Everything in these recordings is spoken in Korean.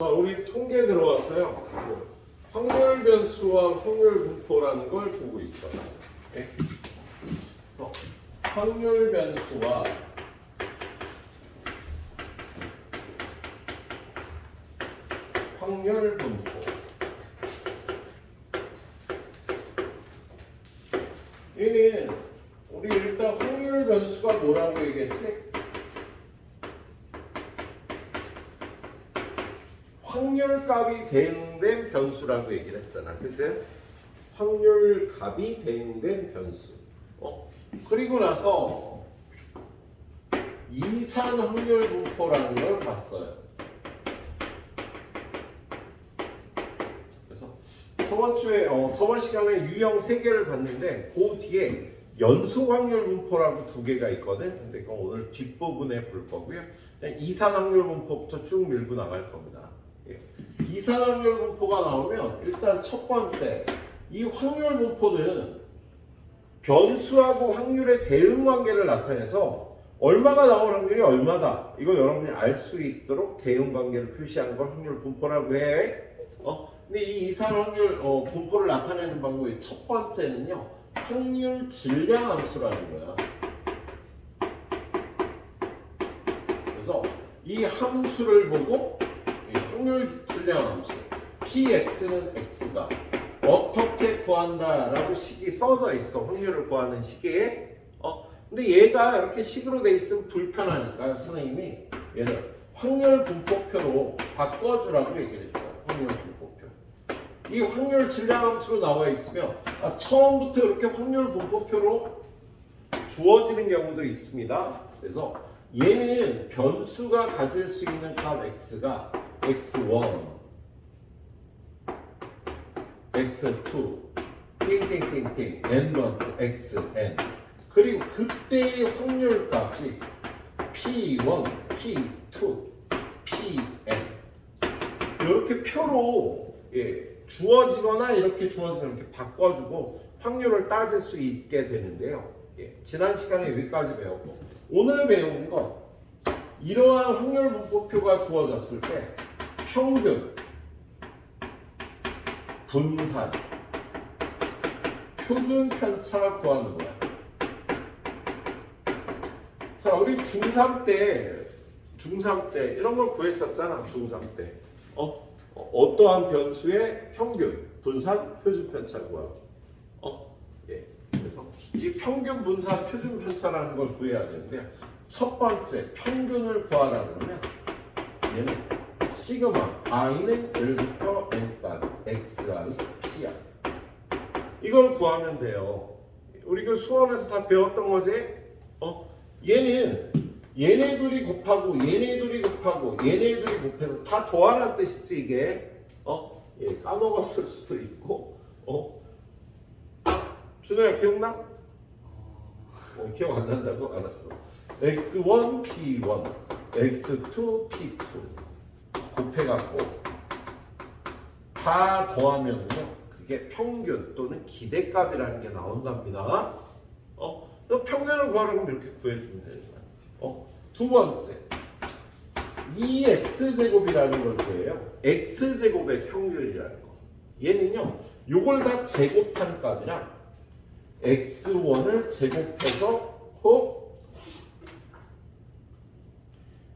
우리 통계 들어왔어요. 확률 변수와 확률 분포라는 걸 보고 있어요. 네? 그래서 확률 변수와 확률 분포. 얘는 우리 일단 확률 변수가 뭐라고 얘기했지? 확률값이 대응된 변수라고 얘기를 했잖아. 그치? 확률값이 대응된 변수. 그리고 나서 이산 확률 분포라는 걸 봤어요. 그래서 저번 시간에 유형 3개를 봤는데 그 뒤에 연속 확률 분포라고 2개가 있거든. 근데 그건 오늘 뒷부분에 볼 거고요. 그냥 이산 확률 분포부터 쭉 밀고 나갈 겁니다. 이산 확률 분포가 나오면 일단 첫 번째, 이 확률 분포는 변수하고 확률의 대응 관계를 나타내서 얼마가 나올 확률이 얼마다, 이걸 여러분이 알 수 있도록 대응 관계를 표시하는 걸 확률 분포라고 해. 근데 이 이산 확률 분포를 나타내는 방법의 첫 번째는요, 확률 질량 함수라는 거야. 그래서 이 함수를 보고 확률 질량 함수 px는 x가 어떻게 구한다라고 식이 써져 있어. 확률을 구하는 식에. 근데 얘가 이렇게 식으로 돼 있으면 불편하니까 선생님이 얘를 확률 분포표로 바꿔주라고 얘기를 했죠. 확률 분포표. 이 확률 질량 함수로 나와 있으면 처음부터 이렇게 확률 분포표로 주어지는 경우도 있습니다. 그래서 얘는 변수가 가질 수 있는 값 x가 x1, x2, 띵띵띵띵, n번째 xn. 그리고 그때의 확률값이 p1, p2, pn. 이렇게 표로 주어지거나 이렇게 주어지면 이렇게 바꿔주고 확률을 따질 수 있게 되는데요. 지난 시간에 여기까지 배웠고, 오늘 배우는 건 이러한 확률 분포표가 주어졌을 때 평균, 분산, 표준 편차 구하는 거야. 자, 우리 중3 때 이런 걸 구했었잖아. 중3 때. 어떠한 변수의 평균, 분산, 표준 편차 구하기. 그래서 이 평균, 분산, 표준 편차라는 걸 구해야 되는데, 첫 번째 평균을 구하라 그러면 얘는 시그마 i는 1부터 n까지 xi, pi 이걸 구하면 돼요. 우리 그 수업에서 다 배웠던 거지? 얘는 얘네 둘이 곱하고 얘네 둘이 곱하고 얘네 둘이 곱해서 다 더하라는 뜻이지 이게. 까먹었을 수도 있고. 준호야 기억나? 기억 안 난다고? 알았어. x1, p1, x2, p2 곱해갖고 다 더하면요, 그게 평균 또는 기대값이라는 게 나온답니다. 평균을 구하려면 이렇게 구해주면 되는 거야. 두 번째, 2x제곱이라는 걸 구해요. x제곱의 평균이라는 거. 얘는요, 요걸 다 제곱한 값이랑 x1을 제곱해서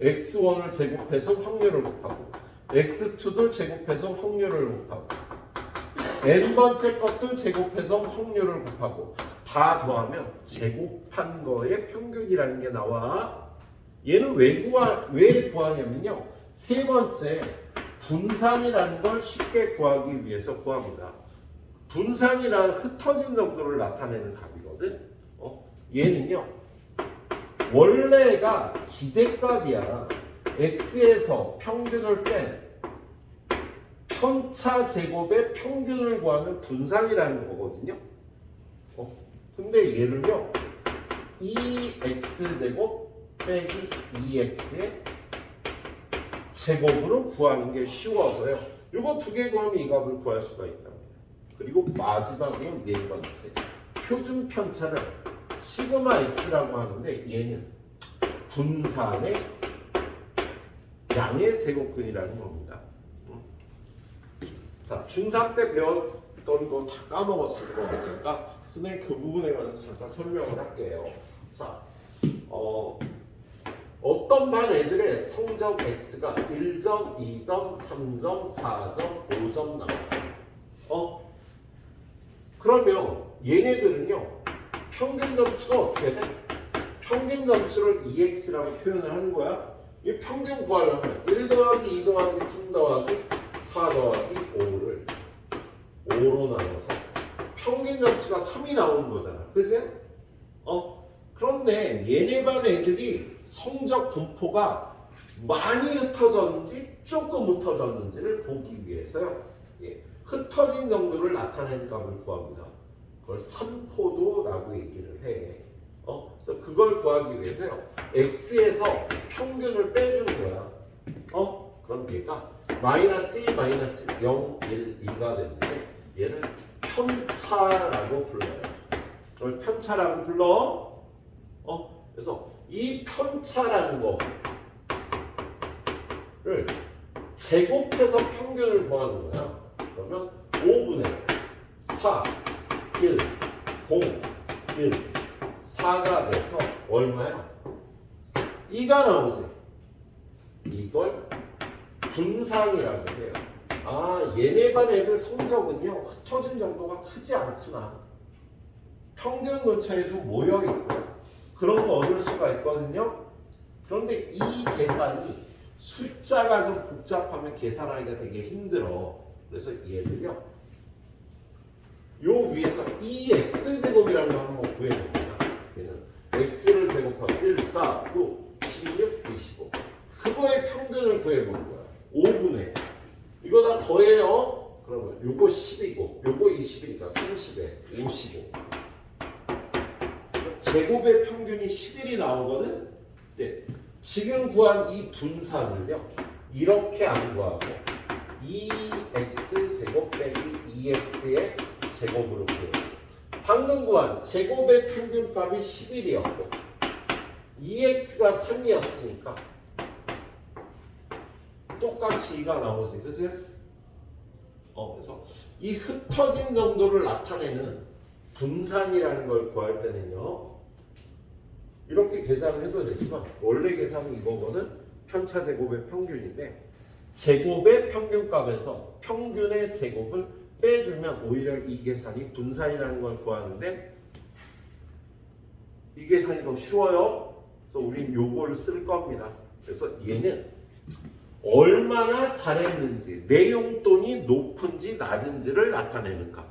x1을 제곱해서 확률을 곱하고 x2도 제곱해서 확률을 곱하고 n번째 것도 제곱해서 확률을 곱하고 다 더하면 제곱한 거의 평균이라는 게 나와. 얘는 왜 구하냐면요, 세 번째 분산이라는 걸 쉽게 구하기 위해서 구합니다. 분산이란 흩어진 정도를 나타내는 값이거든. 얘는요, 원래가 기대값이야. x에서 평균을 뺀 편차 제곱의 평균을 구하는 분산이라는 거거든요. 근데 얘를요, 2x제곱 빼기 2x의 제곱으로 구하는 게 쉬워서요. 이거 2개 구하면 이 값을 구할 수가 있답니다. 그리고 마지막으로 네 번째, 표준 편차는 시그마 x라고 하는데 얘는 분산의 양의 제곱근이라는 겁니다. 자, 중3 때 배웠던 거 다 까먹었을 것 같으니까 선생님 그 부분에 관해서 잠깐 설명을 할게요. 자, 어떤 반 애들의 성적 X가 1점, 2점, 3점, 4점, 5점 나왔어요. 그러면 얘네들은요, 평균 점수가 어떻게 돼? 평균 점수를 EX라고 표현을 하는 거야. 이 평균 구하려면 1 더하기 2 더하기 3 더하기 4 더하기 5를 5로 나눠서 평균 점수가 3이 나오는 거잖아. 그치? 그런데 얘네 반 애들이 성적 분포가 많이 흩어졌는지 조금 흩어졌는지를 보기 위해서요. 흩어진 정도를 나타내는 값을 구합니다. 그걸 삼포도라고 얘기를 해. 그래서 그걸 구하기 위해서요. X에서 평균을 빼준 거야. 그럼 얘가 마이너스 2, 마이너스 0, 1, 2가 됐는데 얘를 편차라고 불러요. 그걸 편차라고 불러. 그래서 이 편차라는 거를 제곱해서 평균을 구하는 거야. 그러면 5분의 4, 1, 0, 1, 4가 돼서 얼마야? 2가 나오지. 이걸 분산이라고 해요. 얘네 반 애들 성적은요, 흩어진 정도가 크지 않구나. 평균 근처에 좀 모여있고 그런 거 얻을 수가 있거든요. 그런데 이 계산이 숫자가 좀 복잡하면 계산하기가 되게 힘들어. 그래서 얘를요, 요 위에서 2x제곱이라는 거 한번 구해봅니다. 얘는 x를 제곱하면 1, 4, 9, 16, 25. 그거의 평균을 구해보는 거야. 5분의 이거 다 더해요. 그러면 요거 10이고 요거 20이니까 30에 55. 제곱의 평균이 11이 나오거든. 지금 구한 이 분산을요, 이렇게 안 구하고 2x 제곱 빼기 2x의 제곱으로 구해요. 방금 구한 제곱의 평균값이 11이었고 2x가 3이었으니까 똑같이 2가 나오지, 그치? 그래서 이 흩어진 정도를 나타내는 분산이라는 걸 구할 때는요, 이렇게 계산을 해도 되지만 원래 계산이 이거거든. 편차 제곱의 평균인데 제곱의 평균값에서 평균의 제곱을 빼주면 오히려 이 계산이 분산이라는 걸 구하는데 이 계산이 더 쉬워요. 그래서 우린 요걸 쓸 겁니다. 그래서 얘는 얼마나 잘했는지, 내 용돈이 높은지 낮은지를 나타내는 값.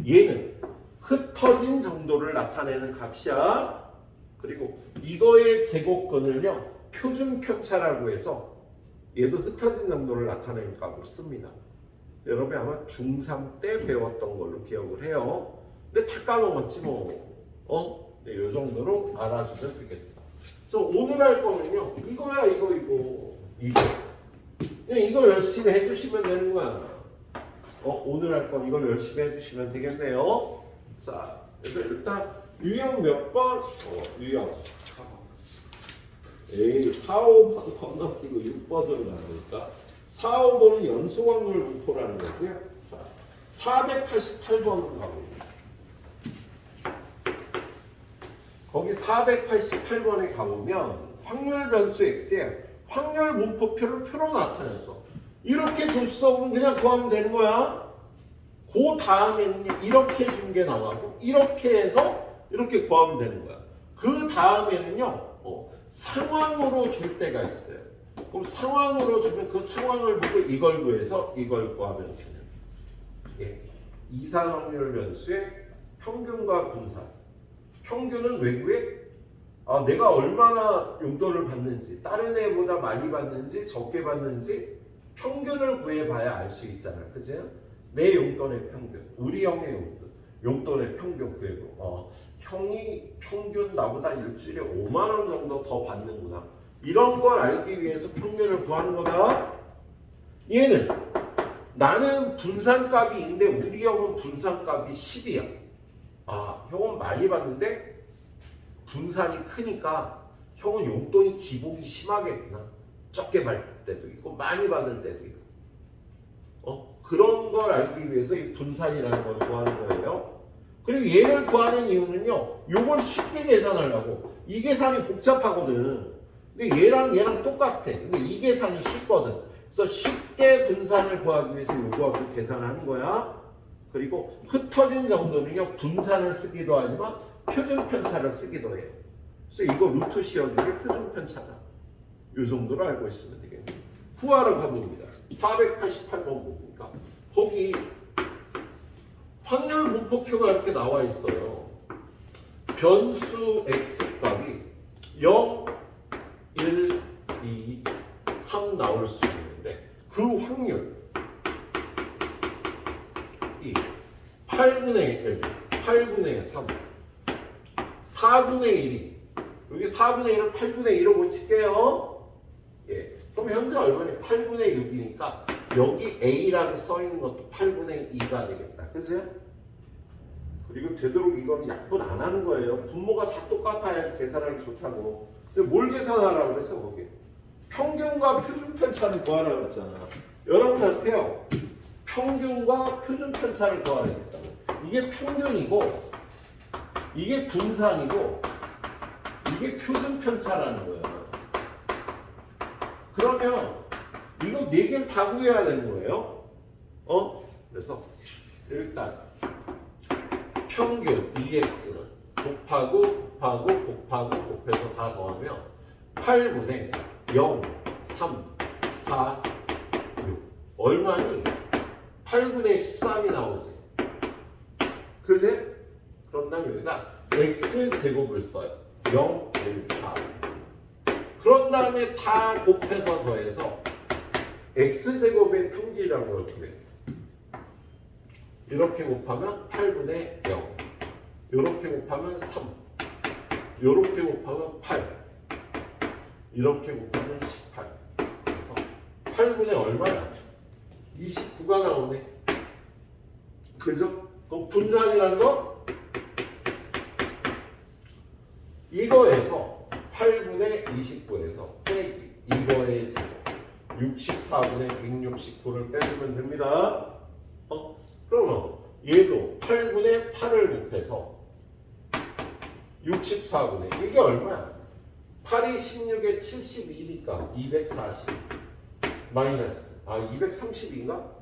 얘는 흩어진 정도를 나타내는 값이야. 그리고 이거의 제곱근을요, 표준 편차라고 해서 얘도 흩어진 정도를 나타내는 값을 씁니다. 여러분이 아마 중3 때 배웠던 걸로 기억을 해요. 근데 다 까먹었지 뭐. 네, 이 정도로 알아주면 되겠다. 그래서 오늘 할 거는요, 이거야, 이거. 그냥 이거 열심히 해주시면 되는 거야. 오늘 할 건 이걸 열심히 해주시면 되겠네요. 자, 그래서 일단 유형 몇 번? 유형. 4, 5번 건너뛰고 6번으로 나누니까 4, 5번은 연속 확률 분포라는 거고요. 자, 488번으로 가봅니다. 거기 488번에 가보면 확률 변수 x에 확률 분포표를 표로 나타냈어. 이렇게 줬어. 그럼 그냥 구하면 되는 거야. 그 다음에는 이렇게 준 게 나가고 이렇게 해서 이렇게 구하면 되는 거야. 그 다음에는요, 상황으로 줄 때가 있어요. 그럼 상황으로 주면 그 상황을 보고 이걸 구해서 이걸 구하면 되는. 이산 확률 변수의 평균과 분산. 평균은 왜 구해? 내가 얼마나 용돈을 받는지, 다른 애보다 많이 받는지 적게 받는지 평균을 구해봐야 알 수 있잖아. 그치? 내 용돈의 평균, 우리 형의 용돈의 평균 구해보. 형이 평균 나보다 일주일에 5만 원 정도 더 받는구나. 이런 걸 알기 위해서 평균을 구하는 거다. 얘는 나는 분산값이 있는데 우리 형은 분산값이 10이야. 형은 많이 받는데 분산이 크니까 형은 용돈이 기복이 심하겠구나. 적게 받을 때도 있고 많이 받을 때도 있고. 그런 걸 걸 알기 위해서 이 분산이라는 걸 구하는 거예요. 그리고 얘를 구하는 이유는요. 요걸 쉽게 계산하려고. 이 계산이 복잡하거든. 근데 얘랑 똑같아. 근데 이 계산이 쉽거든. 그래서 쉽게 분산을 구하기 위해서 요거하고 계산하는 거야. 그리고 흩어진 정도는요. 분산을 쓰기도 하지만 표준 편차를 쓰기도 해요. 그래서 이거 루트 씌워주기 표준 편차다. 요 정도로 알고 있으면 되겠네요. 구하러 가봅니다. 488번 보니까 거기 확률 분포표가 이렇게 나와 있어요. 변수 x 값이 0, 1, 2, 3 나올 수 있는데 그 확률 이 8분의 1, 8분의 3, 4분의 1이 여기 4분의 1을 8분의 1로 고칠게요. 예. 그럼 현재 얼마냐? 8분의 6이니까 여기 A라고 써있는 것도 8분의 2가 되겠다. 그죠? 그리고 되도록 이거는 약분 안 하는 거예요. 분모가 다 똑같아야지 계산하기 좋다고. 근데 뭘 계산하라고 그래서 거기 평균과 표준 편차를 구하라고 그랬잖아. 여러분한테요. 평균과 표준 편차를 구하라고 했다고. 이게 평균이고 이게 분산이고 이게 표준 편차라는 거예요. 그러면 이거 4개를 다 구해야 되는 거예요. 그래서 일단 평균 EX는 곱하고 곱해서 다 더하면 8분의 0, 3, 4, 6 얼마니? 8분의 13이 나오지. 그지? 그런 다음에 여기다 X제곱을 써요. 0, 1, 4 그런 다음에 다 곱해서 더해서 X제곱의 평균이라는 걸 구해. 이렇게 곱하면 8분의 0 이렇게 곱하면 3 이렇게 곱하면 8 이렇게 곱하면 18 그래서 8분의 얼마야? 29가 나오네. 그죠? 그럼 분산이라는 거? 이거에서 8분의 29에서 빼기 이거의 제곱 64분의 169를 빼주면 됩니다. 그러면 얘도 8분의 8을 곱해서 64분의 이게 얼마야? 8이 16에 72니까 240 마이너스 232인가?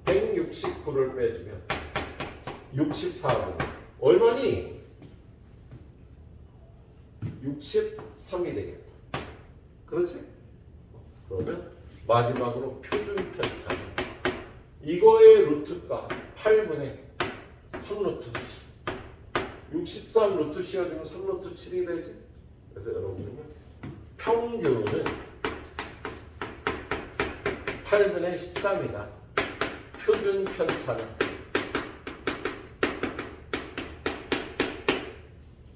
169를 빼주면 64분의 얼마니? 63이 되겠다. 그렇지? 그러면 마지막으로 표준 편차 이거의 루트가 8분의 3루트 7 63 루트 씌워주면 3루트 7이 되지. 그래서 여러분들은 평균은 8분의 13이다. 표준 편차는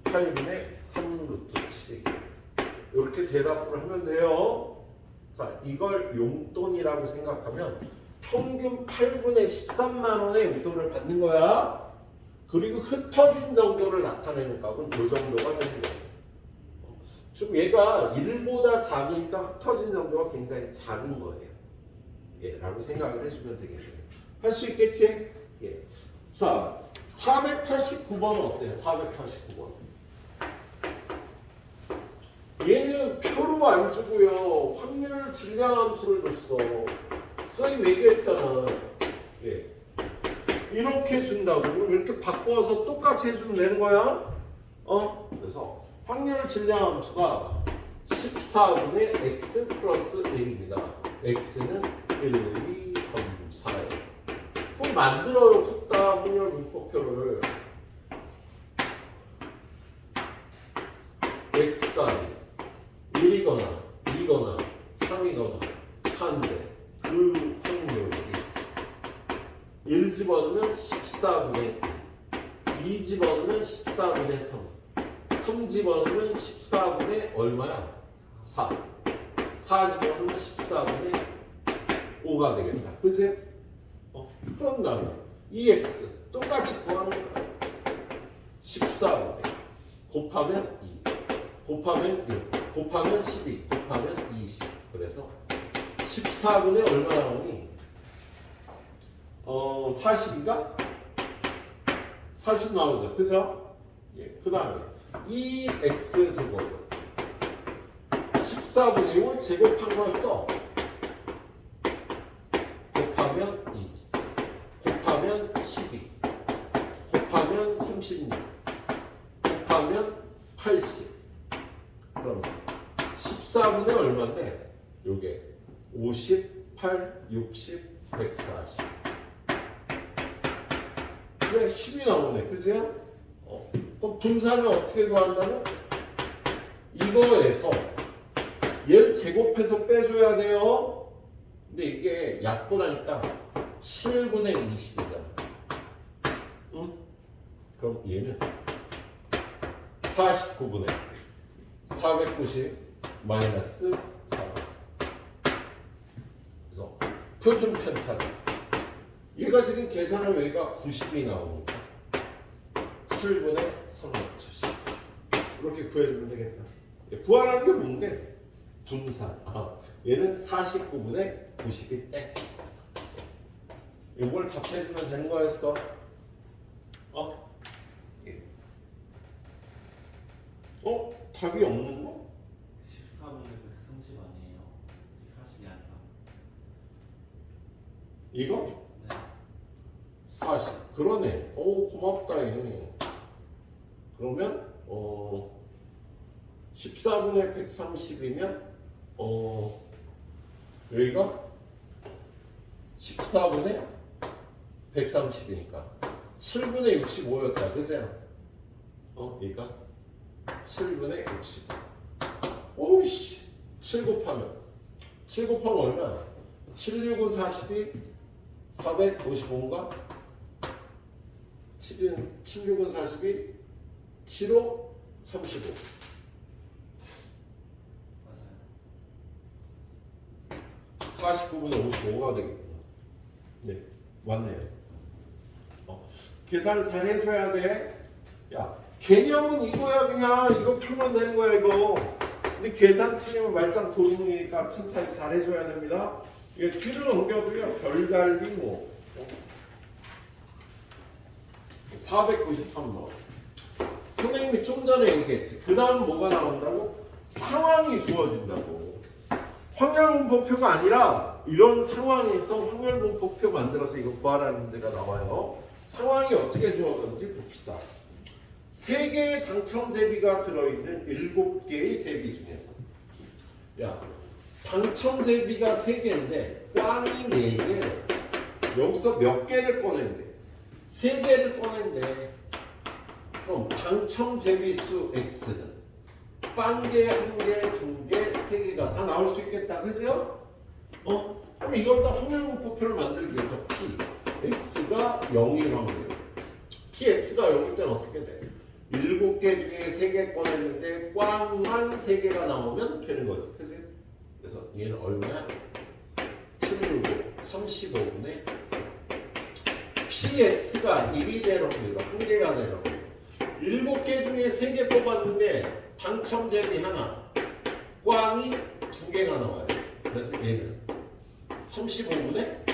8분의 3루트 7이다. 이렇게 대답을 하면 돼요. 자, 이걸 용돈이라고 생각하면 평균 8분의 13만 원의 용돈을 받는 거야. 그리고 흩어진 정도를 나타내는 값은 그 정도가 되는 거야. 좀 얘가 1보다 작으니까 흩어진 정도가 굉장히 작은 거예요. 예, 라고 생각을 해주면 되겠네요. 할 수 있겠지? 예. 자, 489번은 어때요? 489번. 얘는 표로 안 주고요. 확률 질량 함수를 줬어. 선생님 얘기했잖아. 예. 이렇게 준다고. 그럼 이렇게 바꿔서 똑같이 해주면 되는 거야. 그래서 확률 질량 함수가 14분의 x 플러스 1입니다. x는 1, 2, 3, 4예요. 그럼 만들어요. 숫자 확률 분포표를. x값이 1이거나 2거나 3이거나 4인데 그 확률이 1 집어넣으면 14분의 2 집어넣으면 14분의 3 집어넣으면 14분의 얼마야? 4 집어넣으면 14분의 5가 되겠다. 그치? 그런 다음에 2x 똑같이 구하는 거야. 14분의 곱하면 2 곱하면 6 곱하면 12 곱하면 20 그래서 14분의 얼마 나오니? 42가? 40 나오죠. 그죠? 예, 그 다음에 2x 제곱은 14분의 6을 제곱한 걸 써. 곱하면 2, 곱하면 12, 곱하면 36, 곱하면 80. 그러면 14분의 얼마인데? 요게 58, 60, 140. 그냥 10이 나오네. 그죠? 그럼 분산을 어떻게 구한다고? 이거에서 얘를 제곱해서 빼줘야 돼요. 근데 이게 약분하니까 7분의 20이잖아. 응? 그럼 얘는 49분의 490 마이너스 4. 그래서 표준 편차다. 얘가 지금 계산할 외가 90이 나오니까 7분의 370. 이렇게 구해주면 되겠다. 구하라는 게 뭔데? 분산. 얘는 49분의 90이 땡. 이걸 답해주면 되는 거였어. 예. 답이 없는 거? 14분의 130 아니에요? 40이 아니라. 이거? 네. 40. 그러네. 고맙다. 얘. 그러면 14분의 130이면 여기가 14분의 130이니까 7분의 65였다. 그죠? 그러니까 7분의 60. 오우씨. 7 곱하면 얼마? 7, 6은 42, 455인가? 7, 6은 42, 7호 35. 맞아요. 49분의 55가 되겠구나. 네, 맞네요. 계산을 잘 해줘야 돼. 야, 개념은 이거야. 그냥 이거 풀면 되는 거야 이거. 근데 계산 틀리면 말짱 도둑이니까 천천히 잘 해줘야 됩니다. 이게 뒤를 넘겨도요. 별달리 뭐 493번. 선생님이 좀 전에 얘기했지. 그 다음 뭐가 나온다고? 상황이 주어진다고. 확률분포표가 아니라 이런 상황에서 확률분포표 만들어서 이거 구하라는 문제가 나와요. 상황이 어떻게 주어졌는지 봅시다. 3개의 당첨 제비가 들어있는 7개의 제비 중에서 야, 당첨 제비가 3개인데 꽝이 4개. 여기서 몇 개를 꺼낸대? 3개를 꺼낸대. 그럼 당첨 제비수 X는 빵개, 1개, 2개, 3개가 다 나올 수 있겠다. 그죠? 그럼 이걸 다 확률분포표를 만들기 위해서 P, X가 0일 확률. PX가 0일 때는 어떻게 돼? 7개 중에 3개 꺼냈는데 꽝만 3개가 나오면 되는 거지. 그치? 그래서 얘는 얼마야? 765, 35분의 4. PX가 1이 될 확률, 1개가 될 확률. 7개 중에 3개 뽑았는데 당첨 제비 하나, 꽝이 2개가 나와요. 그래서 얘는 35분의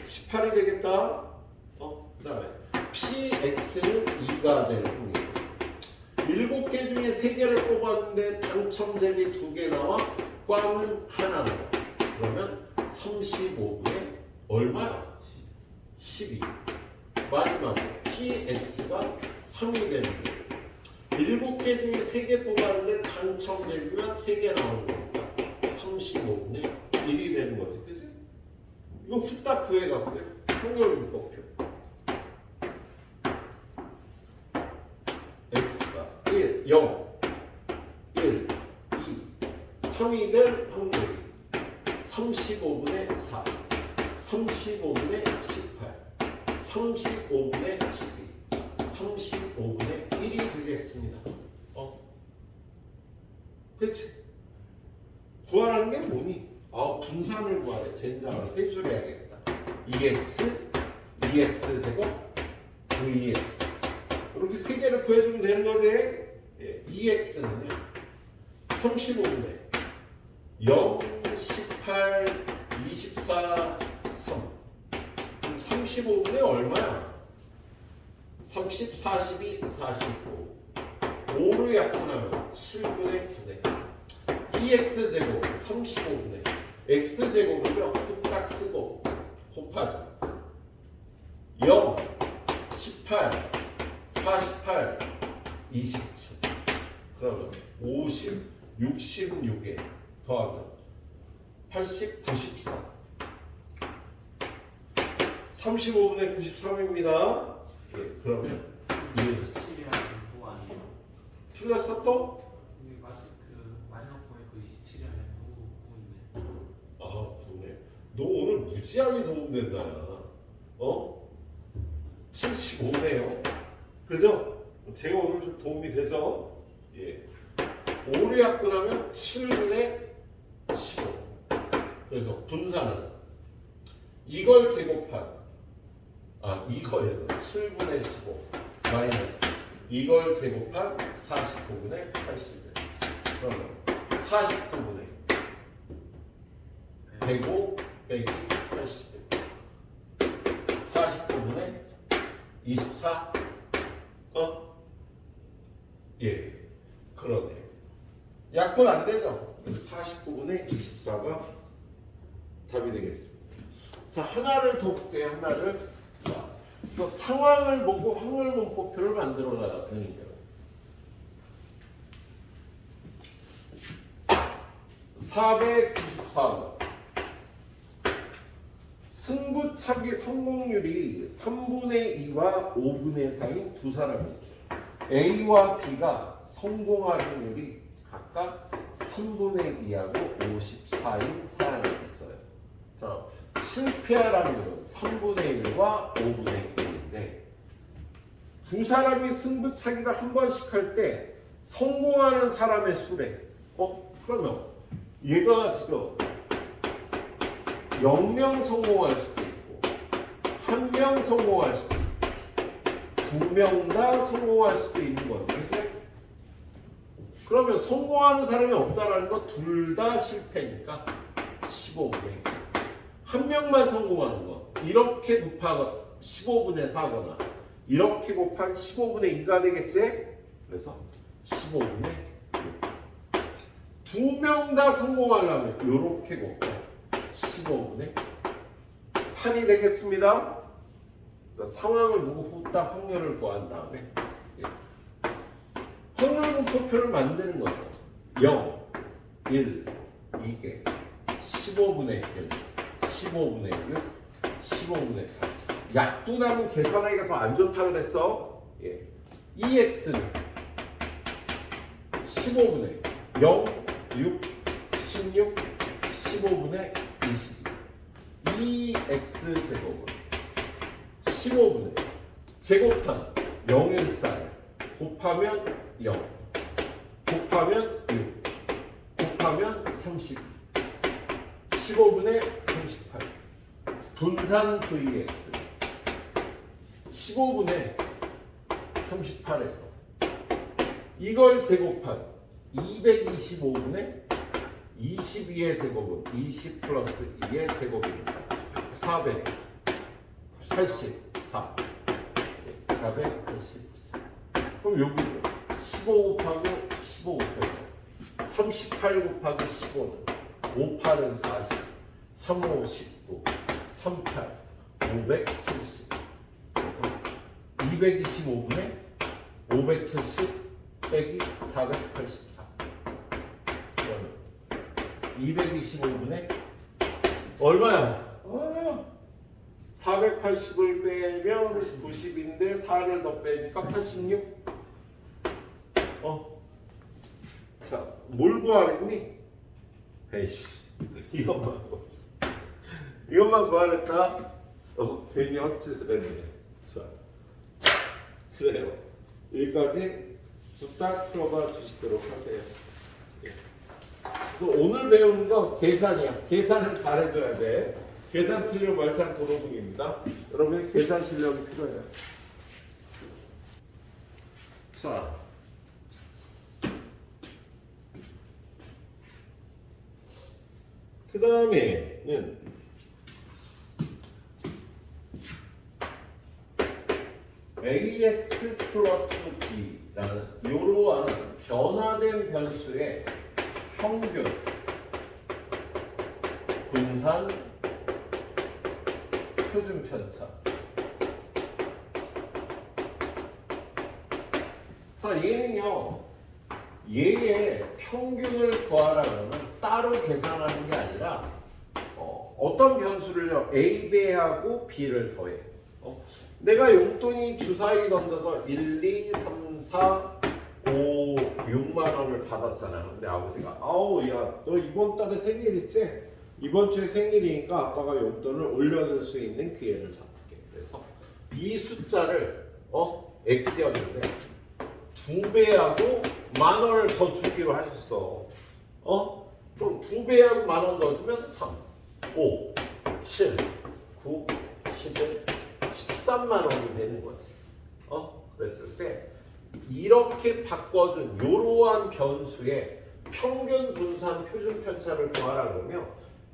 18이 되겠다. 그 다음에 PX는 2가 될 확률. 7개 중에 3개를 뽑았는데 당첨 제비 2개 나와, 꽝은 하나 나와. 그러면 35분의 얼마야? 12. 마지막으로 PX가 3이 되는 거예요. 7개 중에 3개 뽑았는데 당첨 제비만 3개 나오는 거니까 35분의 1이 되는 거지. 그치? 이거 후딱 구해갖고요. 확률분포표. X가 1, 0, 1, 2, 3이 될 확률이 35분의 4, 35분의 18, 35분의 12, 35분의 1이 되겠습니다. 그치? 구하라는 게 뭐니? 분산을 구하래. 젠장을 세 줄 해야겠다. EX, EX 제곱, VX. 이렇게 세 개를 구해주면 되는 거지. EX는요. 35분의 0, 18, 24, 3. 그럼 35분의 얼마야? 30, 42, 45. 5를 약분하면 7분의 9네. 2x제곱 35분의 x제곱은요 후딱 쓰고 곱하죠. 0, 18, 48, 27. 그러면 50, 66에 더하면 80, 94. 35분의 93입니다. 예, 그러면 예, 27이라는 부 아니에요? 틀렸어 또? 여기 마지막 거에 그 27이라는 부인데. 아, 그러네. 너 오늘 무지하게 도움된다. 야. 어? 75네요. 그죠? 제가 오늘 좀 도움이 돼서 예. 5를 약분하면 7분의 15. 그래서 분산은 이걸 제곱한 이거에서 7분의 15 마이너스 이걸 제곱한 49분의 80. 그러면 49분의 105 빼기 80. 49분의 24. 예, 그러네. 약분 안 되죠? 49분의 24가 답이 되겠습니다. 자, 하나를 더 볼게요. 하나를. 자, 또 상황을 보고 확률분포표를 만들어 놔야 되니까요. 494번. 승부차기 성공률이 3분의 2와 5분의 4인 두 사람이 있어요. A와 B가 성공할 확률이 각각 3분의 2하고 54인 사람이 있어요. 자, 실패할 확률은 3분의 1과 5분의 1인데 두 사람이 승부차기를 한 번씩 할 때 성공하는 사람의 수래. 그러면 얘가 지금 0명 성공할 수도 있고 1명 성공할 수도 있고 2명 다 성공할 수도 있는 거지. 그치? 그러면 성공하는 사람이 없다라는 건 둘 다 실패니까 15분의 1. 한 명만 성공하는 거 이렇게 곱하면 15분의 4거나 이렇게 곱한 15분의 2가 되겠지? 그래서 15분의 2. 2명 다 성공하려면 이렇게 곱해 15분의 8이 되겠습니다. 상황을 보고 후딱 확률을 구한 다음에 확률분포표를 만드는 거죠. 0, 1, 2개, 15분의 1, 15분의 6, 15분의 8. 약분하면 계산하기가 더 안 좋다 그랬어. 2x는 15분의 0, 6, 16, 15분의 22. 2x 제곱은 15분의 제곱한 0일 쌀 곱하면 0 곱하면 6 곱하면 30 15분의 38 분산 vx 15분의 38에서 이걸 제곱한 225분의 22의 제곱은 20 플러스 2의 제곱입니다. 484. 484. 그럼 여기는 15 곱하기 15 곱하기 38 곱하기 15는 58은 40, 35, 19, 38, 570. 그래서 225분의 570 빼기 484. 그러면 225분의 얼마야? 480을 빼면 90인데 4를 더 빼니까 86. 자, 뭘 구하랬니? 에이씨, 이것만 구하랬다? 괜히 헛짓을 했네. 자, 그래요. 여기까지 부탁 풀어봐 주시도록 하세요. 오늘 배우는 거 계산이야. 계산을 잘해줘야 돼. 계산 틀려 말짱 도로공입니다. 여러분의 계산 실력이 필요해요. 자, 그 다음에는 ax 플러스 b라는 이러한 변화된 변수의 평균, 분산, 표준 편차. 자, 얘는요, 얘의 평균을 구하라면 따로 계산하는 게 아니라 어떤 변수를요, a 배하고 b를 더해. 내가 용돈이 주사위 던져서 1, 2, 3, 4, 5, 6만 원을 받았잖아. 근데 아버지가 아우 야 너 이번 달에 생일 있지? 이번 주에 생일이니까 아빠가 용돈을 올려줄 수 있는 기회를 잡게. 그래서 이 숫자를 x였는데 2배하고 10,000원을 더 주기로 하셨어. 그럼 2배하고 10,000원 넣어주면 3, 5, 7, 9, 11, 13만 원이 되는 거지. 그랬을 때 이렇게 바꿔준 이러한 변수의 평균 분산 표준 편차를 구하라 그러면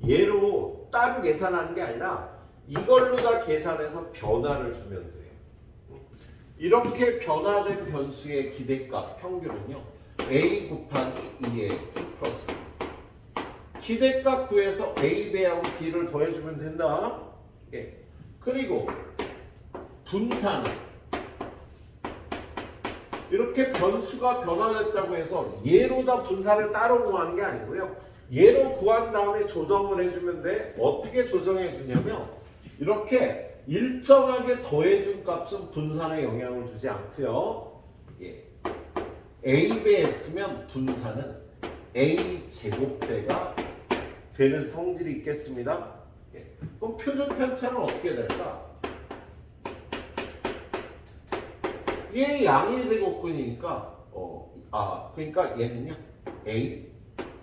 얘로 따로 계산하는 게 아니라 이걸로 다 계산해서 변화를 주면 돼요. 이렇게 변화된 변수의 기대값 평균은요, a 곱하기 2x 플러스 기대값 구해서 a 배하고 b를 더해주면 된다. 예. 그리고 분산 이렇게 변수가 변화됐다고 해서 얘로 다 분산을 따로 구하는 게 아니고요. 얘로 구한 다음에 조정을 해주면 돼. 어떻게 조정해 주냐면 이렇게 일정하게 더해준 값은 분산에 영향을 주지 않고요. 예. a배 했으면 분산은 a 제곱배가 되는 성질이 있겠습니다. 예. 그럼 표준 편차는 어떻게 될까? 얘 양의 제곱근이니까 그러니까 얘는요 a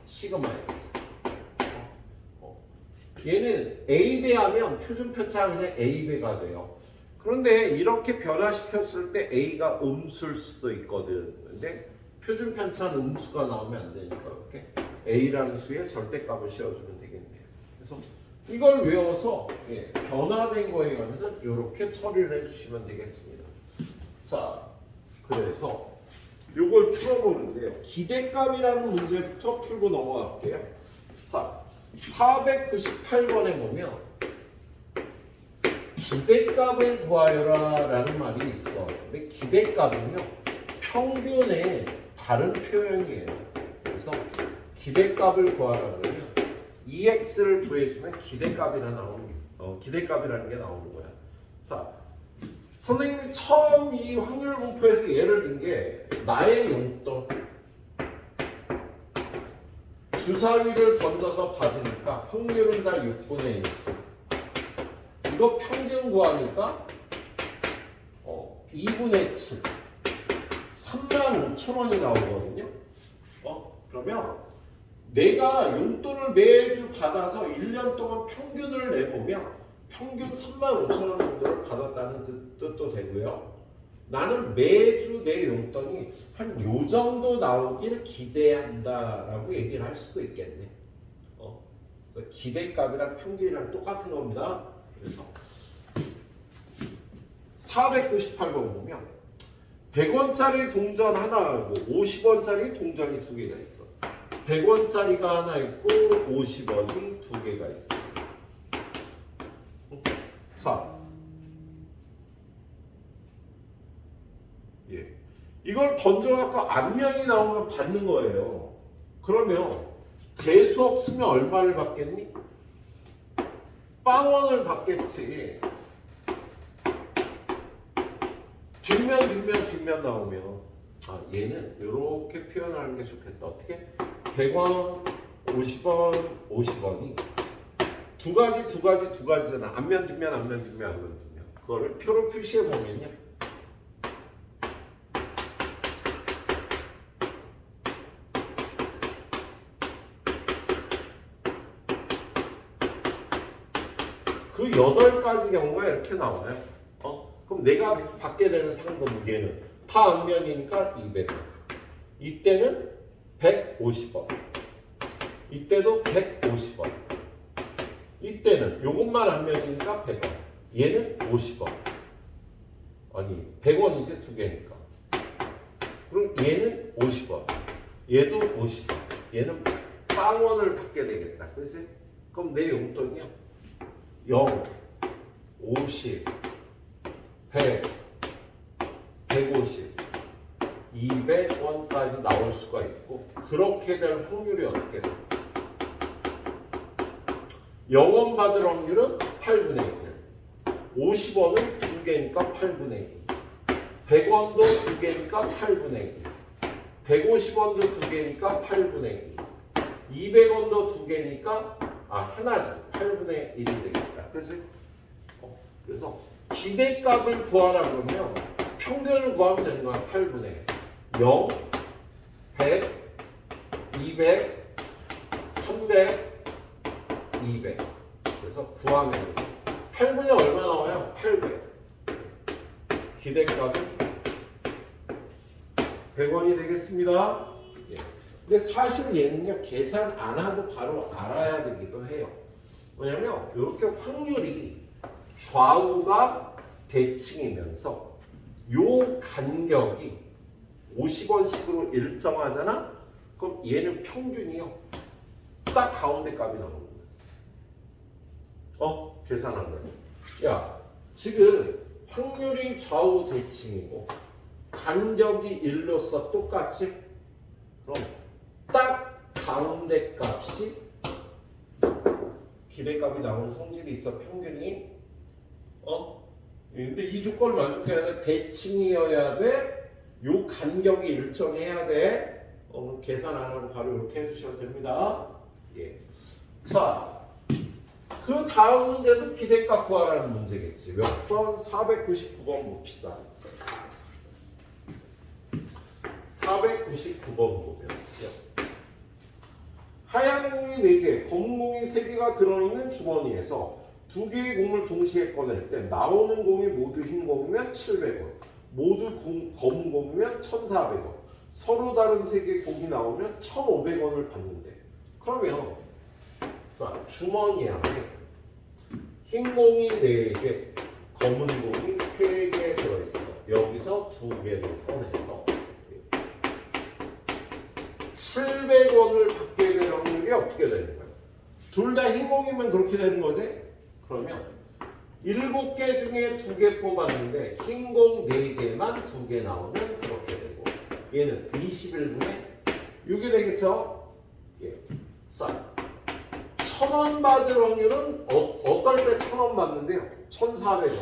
시그마 x. 얘는 a 배하면 표준 편차가 그냥 a 배가 돼요. 그런데 이렇게 변화시켰을 때 a가 음수일 수도 있거든. 근데 표준 편차는 음수가 나오면 안 되니까 이렇게 a라는 수의 절대값을 씌워주면 되겠네요. 그래서 이걸 외워서 변화된 거에 관해서 이렇게 처리를 해주시면 되겠습니다. 자, 그래서 요걸 풀어보는데요. 기대값이라는 문제부터 풀고 넘어갈게요. 자, 498번에 보면 기대값을 구하여라 라는 말이 있어. 근데 기대값은요, 평균의 다른 표현이에요. 그래서 기대값을 구하라 그러면 EX를 구해주면 기대값이라는 게 나오는 거야. 자, 선생님이 처음 이 확률 분포에서 예를 든 게 나의 용돈 주사위를 던져서 받으니까 확률은 다 6분의 1씩. 이거 평균 구하니까 2분의 7 35,000원이 나오거든요. 그러면 내가 용돈을 매주 받아서 1년 동안 평균을 내보면 평균 35,000원 정도를 받았다는 뜻도 되고요. 나는 매주 내 용돈이 한 요 정도 나오길 기대한다라고 얘기를 할 수도 있겠네. 그래서 기대값이랑 평균이랑 똑같은 겁니다. 그래서 498번 보면 100원짜리 동전 하나하고 50원짜리 동전이 두 개가 있어. 100원짜리가 하나 있고 50원이 두 개가 있어. 자, 이걸 던져갖고 앞면이 나오면 받는 거예요. 그러면 재수 없으면 얼마를 받겠니? 빵원을 받겠지. 뒷면 나오면 얘는 이렇게 표현하는 게 좋겠다. 어떻게? 100원, 50원, 50원이 두 가지잖아. 앞면, 뒷면. 그거를 표로 표시해 보면요. 그 8가지 경우가 이렇게 나와요. 그럼 내가 받게 되는 상금 얘는 다 앞면이니까 200원. 이때는 150원. 이때도 150원. 이때는 요것만 한 명이니까 100원. 얘는 50원. 아니 100원이지 두 개니까. 그럼 얘는 50원. 얘도 50원. 얘는 빵원을 받게 되겠다. 그치? 그럼 내 용돈이요. 0, 50, 100, 150, 200원까지 나올 수가 있고 그렇게 될 확률이 어떻게 돼? 0원 받을 확률은 8분의 1. 50원은 두 개니까 8분의 1. 100원도 두 개니까 8분의 1. 150원도 두 개니까 8분의 1. 200원도 두 개니까 하나지. 8분의 1이 되겠다. 그치? 그래서 기대값을 구하라고 하면 평균을 구하면 되는 거야. 8분의 1. 0, 100, 200, 300, 200. 그래서 구하면 8분의 얼마 나와요? 800. 기대값은 100원이 되겠습니다. 예. 근데 사실 얘는요 계산 안 하고 바로 알아야 되기도 해요. 왜냐면 이렇게 확률이 좌우가 대칭이면서 요 간격이 50원씩으로 일정하잖아? 그럼 얘는 평균이요. 딱 가운데 값이 나오는 거야. 계산한 거야. 야, 지금 확률이 좌우 대칭이고 간격이 1로서 똑같지? 그럼 딱 가운데 값이 기대값이 나오는 성질이 있어. 평균이 근데 이 조건을 만족해야 돼. 대칭이어야 돼. 요 간격이 일정해야 돼. 계산 안 하고 바로 이렇게 해주셔도 됩니다. 예. 자, 그 다음 문제도 기대값 구하라는 문제겠지. 몇 번? 499번 봅시다. 499번 보면요. 하얀 공이 4개, 검은 공이 3개가 들어있는 주머니에서 2개의 공을 동시에 꺼낼 때 나오는 공이 모두 흰 공이면 700원, 모두 검은 공이면 1,400원, 서로 다른 3개의 공이 나오면 1,500원을 받는데 그러면 자 주머니 안에 흰 공이 4개, 검은 공이 3개 들어있어. 여기서 2개를 꺼내서 700원을 받게 될 확률이 어떻게 되는 거야? 둘 다 흰 공이면 그렇게 되는 거지? 그러면 7개 중에 2개 뽑았는데 흰 공 4개만 2개 나오면 그렇게 되고 얘는 21분의 6이 되겠죠? 예. 자, 1,000원 받을 확률은 어떨 때 1,000원 받는데요? 1,400원.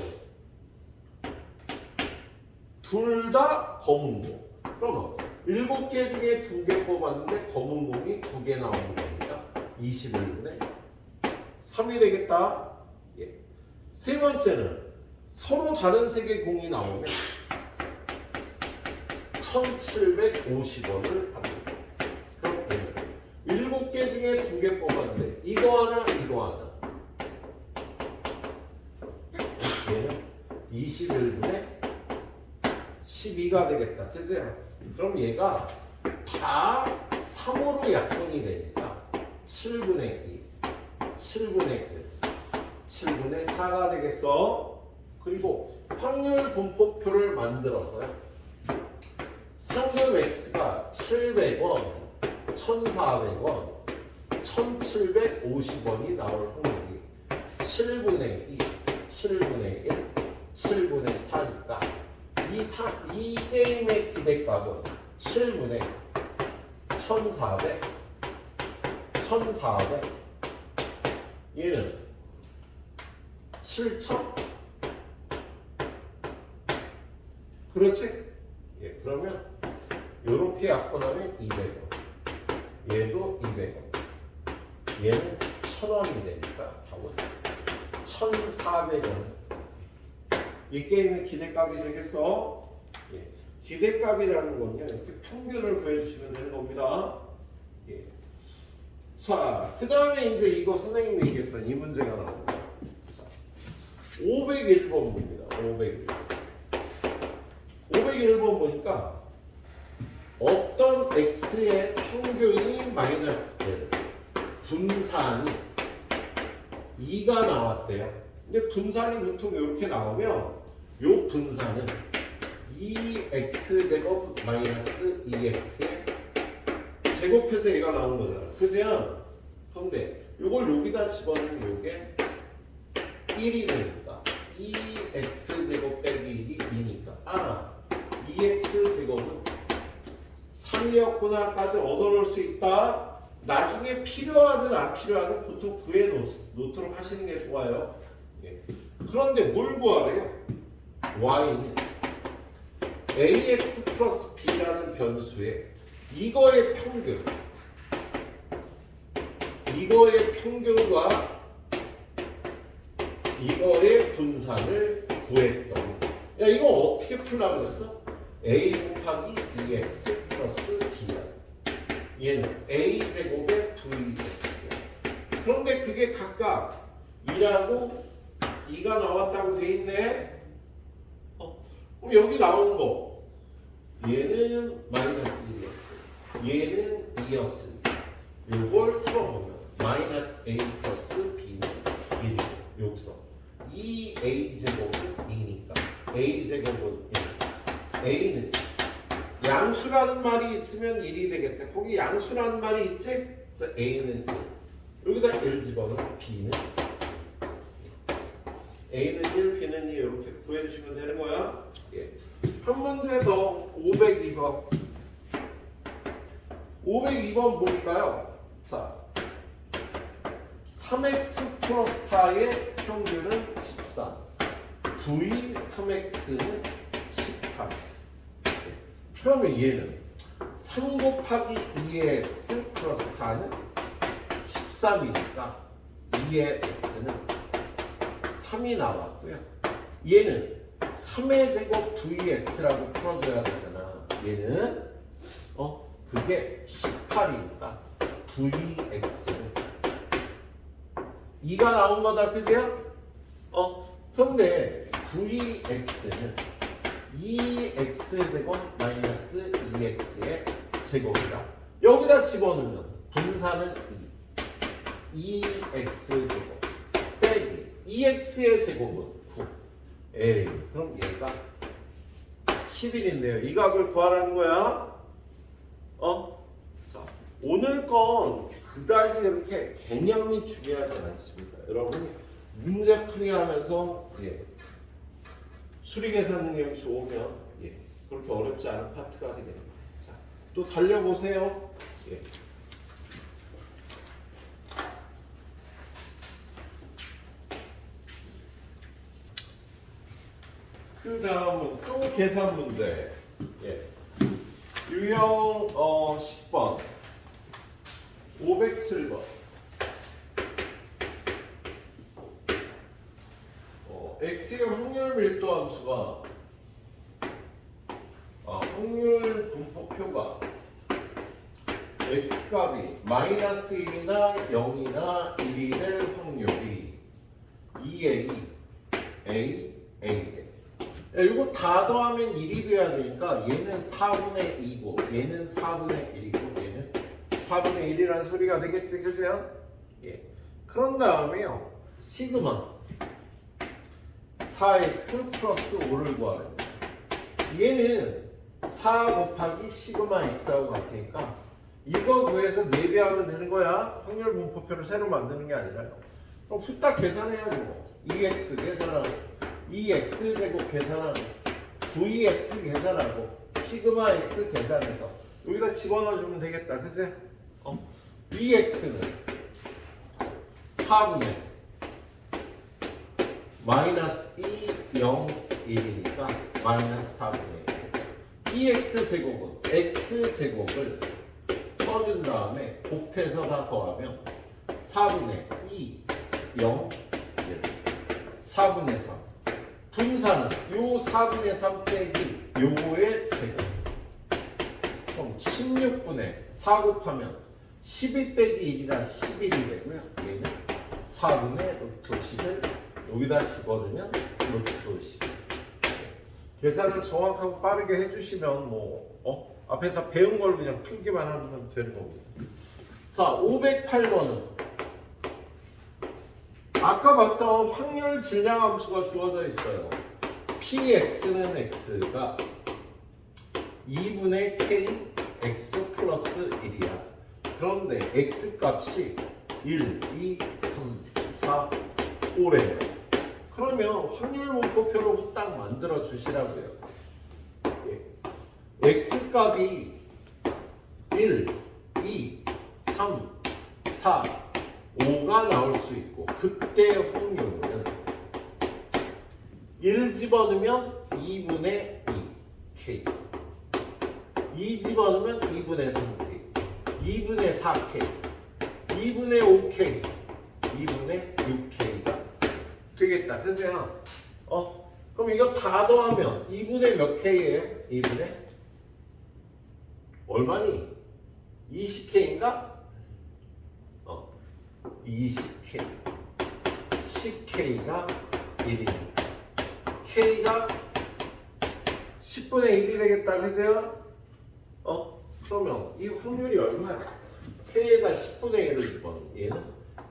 둘 다 검은 공. 그러면 7개 중에 2개 뽑았는데 검은 공이 2개 나오는 겁니다. 21분의 3이 되겠다. 예. 세 번째는 서로 다른 3개 공이 나오면 1,750원을 받는 거예요. 그럼 얘는 7개 중에 2개 뽑았는데 이거 하나 이거 하나 얘는 21분의 12가 되겠다. 그죠? 그럼 얘가 다 3으로 약분이 되니까 7분의 2, 7분의 1, 7분의 4가 되겠어. 그리고 확률 분포표를 만들어서요. 상금 X가 700원, 1,400원, 1,750원이 나올 확률이 7분의 2, 7분의 1, 7분의 4니까 이 게임의 기대값은 7분의 1,400, 1,400 얘는 7,000 그렇지? 예, 그러면 이렇게 약분하면 200원 얘도 200원 얘는 1,000원이 되니까 답은 1,400원 이 게임의 기대값이 되겠어? 예. 기대값이라는 건요 이렇게 평균을 구해주시면 되는 겁니다. 예. 자, 그 다음에 이제 이거 선생님이 얘기했던 이 문제가 나옵니다. 자, 501번 봅니다. 501번 보니까 어떤 x의 평균이 마이너스 1, 분산이 2가 나왔대요. 근데 분산이 보통 이렇게 나오면 요 분산은 2x제곱 마이너스 2x의 제곱해서 얘가 나온 거잖아. 그죠? 근데 요걸 여기다 집어넣으면 요게 1이 되니까 2x제곱 빼기 1이 2니까 2x제곱은 3이었구나까지 얻어놓을 수 있다. 나중에 필요하든 안 필요하든 보통 구해 놓도록 하시는 게 좋아요. 예. 그런데 뭘 구하래요? y는 ax 플러스 b라는 변수에 이거의 평균과 이거의 분산을 구했던. 야, 이거 어떻게 풀라고 그랬어? a 곱하기 2x 플러스 b야. 얘는 a제곱의 vx. 그런데 그게 각각 2라고 2가 나왔다고 돼 있네. 그럼 여기 나온 거 얘는 마이너스 1이었고 얘는 2였으니까 요걸 풀어보면 마이너스 a 플러스 b는 1이고 여기서 2a제곱은 2니까 a제곱은 1. a는 양수라는 말이 있으면 1이 되겠다. 거기 양수라는 말이 있지? 그래서 a는 1. 여기다 1 집어넣으면 b는 a는 1, b는 2 이렇게 구해주시면 되는 거야. 예. 한 문제 더 502번. 502번 보니까요. 자, 3x 플러스 4의 평균은 13. v 3x는 18. 그러면 얘는 3 곱하기 2의 x 플러스 4는 13이니까 2의 x는 3이 나왔고요. 얘는 3의 제곱 vx라고 풀어줘야 되잖아. 얘는 그게 18이니까 vx는 2가 나온 거다. 그죠? 근데 vx는 2x제곱 마이너스 2x의 제곱이다. 여기다 집어넣으면 분산은 2x제곱 빼기 2x의 제곱은 9. 에이, 그럼 얘가 11인데요. 이 값을 구하라는 거야. 자, 오늘 건 그다지 이렇게 개념이 중요하지 않습니다. 여러분 문제풀이 하면서 수리 계산 능력이 좋으면 그렇게 어렵지 않은 파트가 되겠습니다. 자, 또 달려보세요. 그 다음은 또 계산 문제. 유형 10번 507번. x의 확률 밀도 함수가 확률 분포표가 x값이 마이너스 1이나 0이나 1이 될 확률이 2a, a, a. 이거 다 더하면 1이 돼야 되니까 얘는 4분의 2고 얘는 4분의 1이고 얘는 4분의 1이라는 소리가 되겠지. 그죠? 그런 다음에요. 시그마 4x 플러스 5를 구하는 거예요. 얘는 4 곱하기 시그마 x하고 같으니까 이거 구해서 4배하면 되는 거야. 확률 분포표를 새로 만드는 게 아니라요. 그럼 후딱 계산해야지 뭐. 2x 계산하고 2x 제곱 계산하고 vx 계산하고 시그마 x 계산해서 여기다 집어넣어주면 되겠다. 그치? vx는 4분의 마이너스 2, 0, 1이니까 마이너스 4분의 1. 2x 제곱은 x 제곱을 써준 다음에 곱해서 다 더하면 4분의 2, 0, 1. 4분의 3. 분산은 요 4분의 3 빼기 요거의 제곱. 그럼 16분의 4 곱하면 12 빼기 1이라 11이 되고요. 얘는 4분의 루트 10을 여기다 집어넣으면 루트 10. 계산을 정확하고 빠르게 해주시면 앞에 다 배운 걸 그냥 풀기만 하면 되는 겁니다. 자, 508번은 아까 봤던 확률 질량 함수가 주어져 있어요. px는 x가 2분의 k x 플러스 1이야. 그런데 x 값이 1, 2, 3, 4, 5래요. 그러면 확률 분포표로 딱 만들어 주시라고요. x 값이 1, 2, 3, 4, 5가 나올 수 있고 그때 확률은 1 집어넣으면 2분의 2k 2 집어넣으면 2분의 3k 2분의 4k 2분의 5k 2분의 6k가 되겠다. 그죠? 그럼 이거 다 더하면 2분의 몇 k예요? 2분의 얼마니? 20k인가? 20k 10k가 1이니까 k가 10분의 1이 되겠다. 그죠? 그러면 이 확률이 얼마야? k에다 10분의 1을 집어넣으면 얘는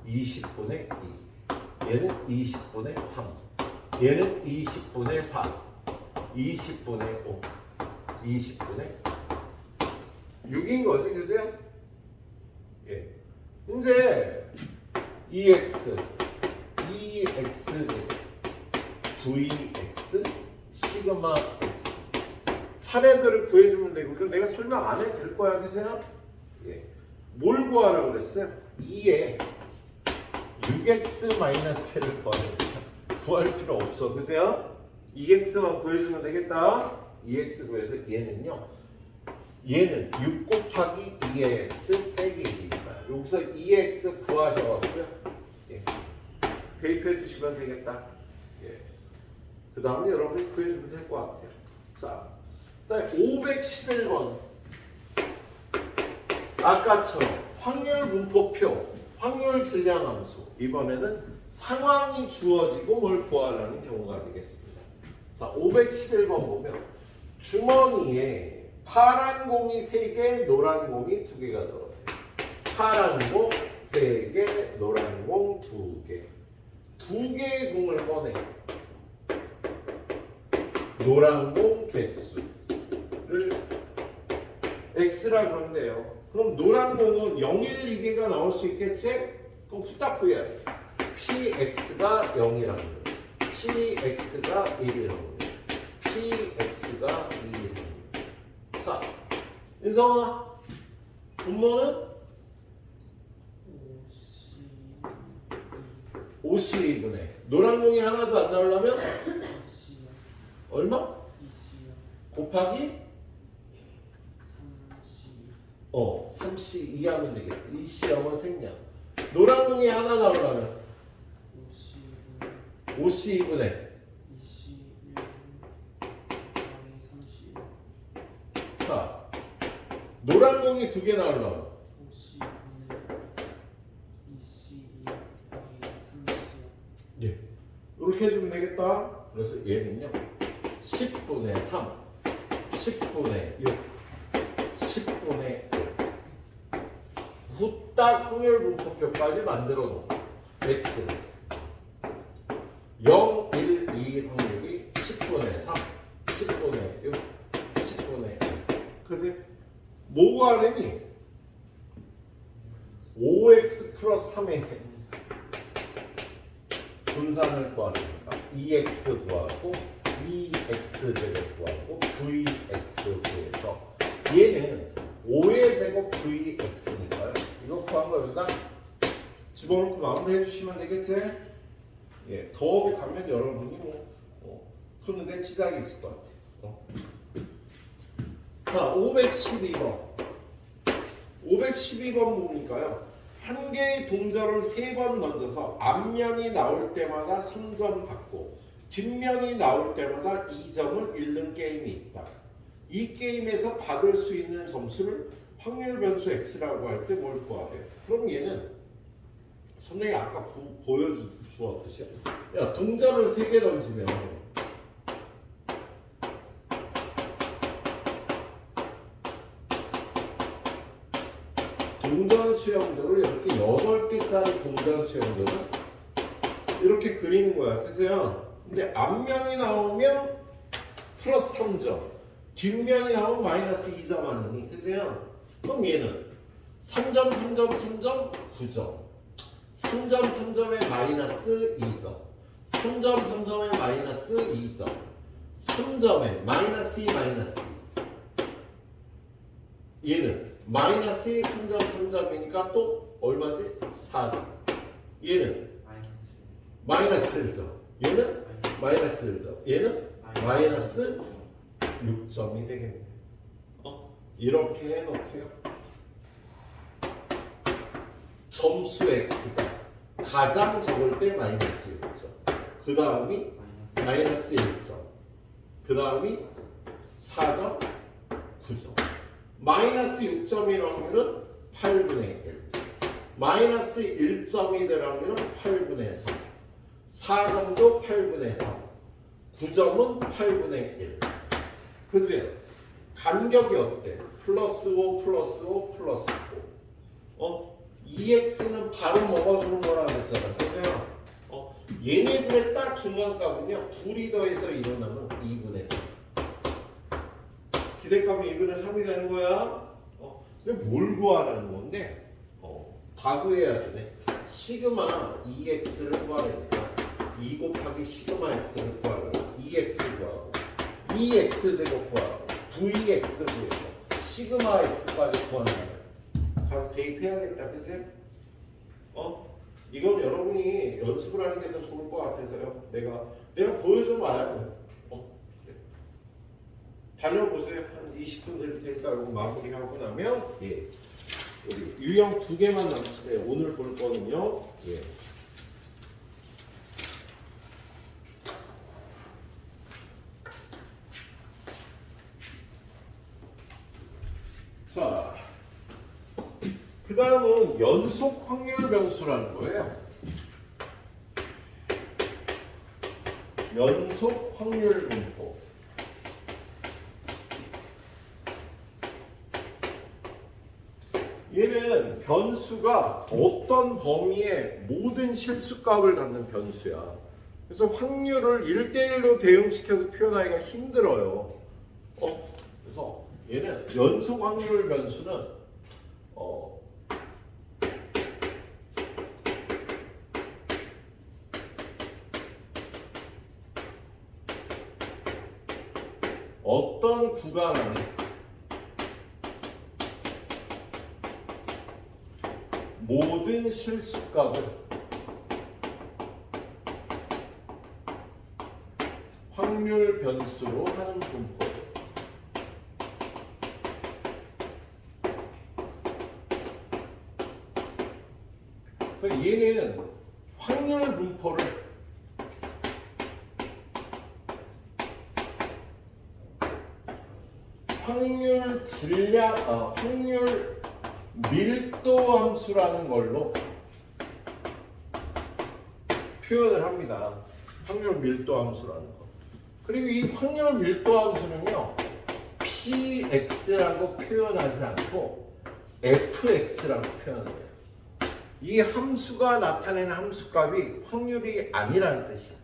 20분의 2 얘는 20분의 3 얘는 20분의 4 20분의 5 20분의 6인 거지. 그죠? 예. 이제 EX VX 시그마 X 차례들을 구해주면 되고 그럼 내가 설명 안 해도 될 거야. 그죠? 예. 뭘 구하라고 그랬어요? 2에 6x-를 구할 필요 없어. 그죠? 2x만 구해주면 되겠다. 2x 구해서 얘는 6 곱하기 2x 빼기 1이니까 여기서 2x 구하셔가지고요. 예. 대입해 주시면 되겠다. 예. 그 다음에 여러분이 구해주면 될 것 같아요. 자, 그다음에 511번. 아까처럼 확률 분포표, 확률 질량 함수. 이번에는 상황이 주어지고 뭘 구하라는 경우가 되겠습니다. 자, 511번 보면 주머니에 파란 공이 3개, 노란 공이 2개가 들어가요. 파란 공 3개, 노란 공 2개. 2개의 공을 꺼내. 노란 공 개수를 x라 그런데요. 그럼 노란 공은 0, 1, 2개가 나올 수 있겠지? 그럼 후딱 구해야 돼. px가 0이라는 거예요. px가 1이라는 거예요. px가 2이라는 거예요. 자, 인성아, 분모는 52분의 노란 공이 하나도 안 나오려면 얼마? 곱하기 3c 하면 되겠지. 2c0은 생략. 노란 공이 하나 나오려면 52분의 자, 노란 공이 2개 나오려면 예, 이렇게 해주면 되겠다. 그래서 얘는요 10분의 3 10분의 6 10분의 1 후딱 확률 분포표까지 만들어 놓은 x 0, 1, 2 확률이 10분의 3 10분의 6 10분의 1 그래서 뭐 구하려니? 5x 플러스 3의 분산을 구하니까 2x 구하고 2x 제곱 구하고 vx 구해서 얘는 5의 제곱 vx니까요. 이거 구한 거 여기다 집어넣고 마무리해 주시면 되겠지? 예, 더하게 가면 여러분이 푸는데 지장이 있을 것 같아요. 자, 512번. 512번 보니까요. 한 개의 동전을 3번 던져서 앞면이 나올 때마다 3점 받고 뒷면이 나올 때마다 2점을 잃는 게임이 있다. 이 게임에서 받을 수 있는 점수를 확률 변수 x라고 할 때 뭘 구하래요? 그럼 얘는 선생님이 아까 보여주었듯이 야, 동전을 3개 던지면 동전 수영도를 이렇게 8개짜리 동전 수영도를 이렇게 그리는 거야. 그래서요. 근데 앞면이 나오면 플러스 3점, 뒷면이 나오면 마이너스 2점 하느니. 그래서요. 그럼 얘는 3점, 3점, 3점, 9점. 3점, 3점에 마이너스 2점. 3점, 3점에 마이너스 2점. 3점에 마이너스 2, 마이너스 2. 얘는 마이너스 2, 3점, 3점이니까 또 얼마지? 4점. 얘는 마이너스 1점. 얘는 마이너스 1점. 얘는 마이너스 6점이 되겠네. 이렇게 해놓고요. 점수 x가 가장 적을 때 마이너스 6점. 그 다음이 마이너스 1점. 그 다음이 4점, 9점. 마이너스 6점이 확률은 8분의 1. 마이너스 1점이 될 확률은 8분의 3. 4점도 8분의 3. 9점은 8분의 1. 그지? 간격이 어때? 플러스 5, 플러스 5, 플러스 5. 2x는 바로 먹어주는 거라고 했잖아. 보세요. 얘네들의 딱 중간값은요. 둘이 더해서 일어나면 2분의 3. 기대값이 2분의 3이 되는 거야. 근데 뭘 구하라는 건데? 다 구해야 되네. 시그마 2x를 구하니까 2 곱하기 시그마 x를 구하라. 2x 구하고 2x 제곱 구하고 vx 구해서 시그마 x까지 구하는 거야. 가서 대입해야겠다. 그치? 이건 여러분이 연습을 하는 게 더 좋을 것 같아서요. 내가 보여줘봐요. 달려보세요. 한 20분 될 테니까 이거 마무리하고 나면 우리 유형 2개만 남았어요. 오늘 볼 거는요. 자, 그 다음은 연속 확률 변수라는 거예요. 연속 확률 분포. 얘는 변수가 어떤 범위에 모든 실수값을 갖는 변수야. 그래서 확률을 1대1로 대응시켜서 표현하기가 힘들어요. 그래서 얘는 연속 확률 변수는 어떤 구간 안에 모든 실수값을 확률 변수로 하는 분포. 그래서 얘는 확률 분포를 확률 질량, 확률 밀도 함수라는 걸로 표현을 합니다. 확률 밀도 함수라는 거. 그리고 이 확률 밀도 함수는요, px라고 표현하지 않고 fx라고 표현해요. 이 함수가 나타내는 함수값이 확률이 아니라는 뜻이야.